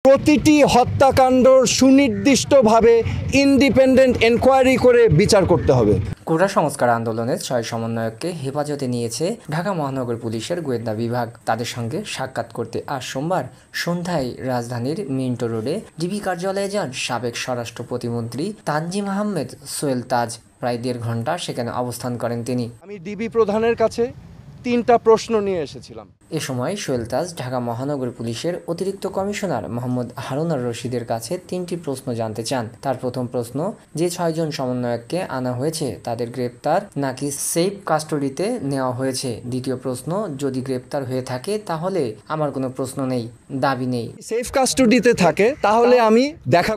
প্রতিটি হত্যাকাণ্ডর সুনির্দিষ্টভাবে independent enquiry করে বিচার করতে হবে। কোটা সংস্কার আন্দোলনের 6 সমন্বয়ককে হেফাজতে নিয়েছে ঢাকা মহানগর পুলিশের গোয়েন্দা বিভাগ। তাদের সঙ্গে সাক্ষাৎ করতে আজ সোমবার সন্ধ্যায় রাজধানীর মিন্টো রোডে ডিবি কার্যালয়ে যান সাবেক স্বরাষ্ট্র প্রতিমন্ত্রী তানজিম আহমেদ সোহেল তাজ। প্রায় 1.5 ঘন্টা সেখানে অবস্থান করেন তিনি। আমি ডিবি প্রধানের কাছে 3টা প্রশ্ন নিয়ে এসেছিলাম। এ সময় সোহেল তাজ ঢাকা মহানগর পুলিশের অতিরিক্ত কমিশনার মোহাম্মদ হারুনার রশিদের কাছে 3টি প্রশ্ন জানতে চান। তার প্রথম প্রশ্ন, যে 6 জন সমন্বয়ককে আনা হয়েছে তাদের গ্রেপ্তার নাকি সেফ কাস্টডিতে নেওয়া হয়েছে। দ্বিতীয় প্রশ্ন, যদি গ্রেপ্তার হয়ে থাকে তাহলে আমার কোনো প্রশ্ন নেই, দাবি নেই। সেফ কাস্টডিতে থাকে তাহলে আমি দেখা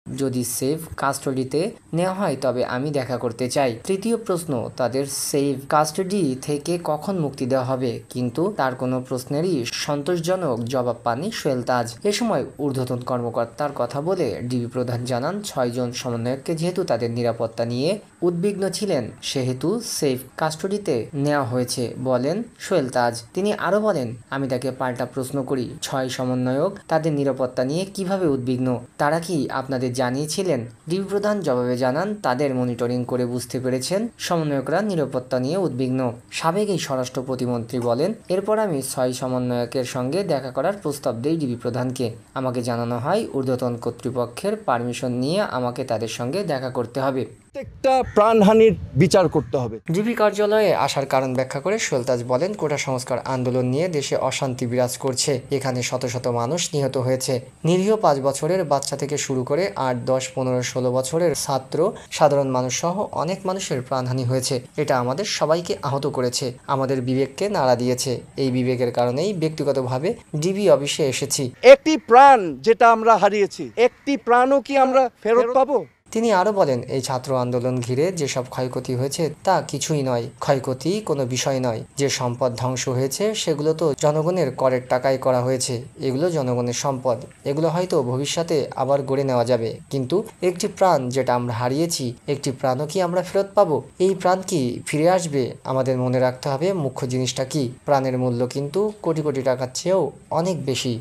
যদি সেফ কাস্টডিতে নেওয়া হয় তবে আমি দেখা করতে চাই। তৃতীয় প্রশ্ন, তাদের সেফ কাস্টডি থেকে কখন মুক্তি দেওয়া হবে, কিন্তু তার কোনো প্রশ্নেরই সন্তোষজনক জবাব পাননি সোহেল তাজ। এ সময় ঊর্ধ্বতন কর্মকর্তার কথা বলে ডিবি প্রধান জানান, 6 জন সমন্বয়ককে যেহেতু তাদের নিরাপত্তা নিয়ে উদ্বিগ্ন ছিলেন সেহেতু সেফ কাস্টডিতে নেওয়া হয়েছে বলেন সোহেল তাজ। তিনি আরও বলেন, আমি তাকে পাল্টা প্রশ্ন করি, 6 সমন্বয়ক তাদের নিরাপত্তা নিয়ে কিভাবে উদ্বিগ্ন, তারা কি আপনাদের জানিয়েছিলেন? ডিবি প্রধান জবাবে জানান, তাদের মনিটরিং করে বুঝতে পেরেছেন সমন্বয়করা নিরাপত্তা নিয়ে উদ্বিগ্ন। সাবেক এই স্বরাষ্ট্র প্রতিমন্ত্রী বলেন, এরপর আমি 6 সমন্বয়কের সঙ্গে দেখা করার প্রস্তাব দেই ডিবি প্রধানকে। আমাকে জানানো হয় ঊর্ধ্বতন কর্তৃপক্ষের পারমিশন নিয়ে আমাকে তাদের সঙ্গে দেখা করতে হবে। প্রত্যেকটা প্রাণহানির বিচার করতে হবে। ডিবি কার্যালয়ে আসার কারণ ব্যাখ্যা করে সোহেল তাজ বলেন, কোটা সংস্কার আন্দোলন নিয়ে দেশে অশান্তি বিরাজ করছে। এখানে শত শত মানুষ নিহত হয়েছে। নিরীহ 5 বছরের বাচ্চা থেকে শুরু করে 8, 10, 15, 16 বছরের ছাত্র, সাধারণ মানুষ সহ অনেক মানুষের প্রাণহানি হয়েছে। এটা আমাদের সবাইকে আহত করেছে, আমাদের বিবেককে নাড়া দিয়েছে। এই বিবেকের কারণেই ব্যক্তিগতভাবে ডিবি অফিসে এসেছি। একটি প্রাণ যেটা আমরা হারিয়েছি, একটি প্রাণও কি আমরা ফেরত পাবো? তিনি আরও বলেন, এই ছাত্র আন্দোলন ঘিরে যেসব ক্ষয়ক্ষতি হয়েছে তা কিছুই নয়, ক্ষয়ক্ষতি কোনো বিষয় নয়। যে সম্পদ ধ্বংস হয়েছে সেগুলো তো জনগণের করের টাকায় করা হয়েছে। এগুলো জনগণের সম্পদ, এগুলো হয়তো ভবিষ্যতে আবার গড়ে নেওয়া যাবে, কিন্তু একটি প্রাণ যেটা আমরা হারিয়েছি, একটি প্রাণও কি আমরা ফেরত পাবো? এই প্রাণ কি ফিরে আসবে? আমাদের মনে রাখতে হবে মুখ্য জিনিসটা কি, প্রাণের মূল্য কিন্তু কোটি কোটি টাকার চেয়েও অনেক বেশি।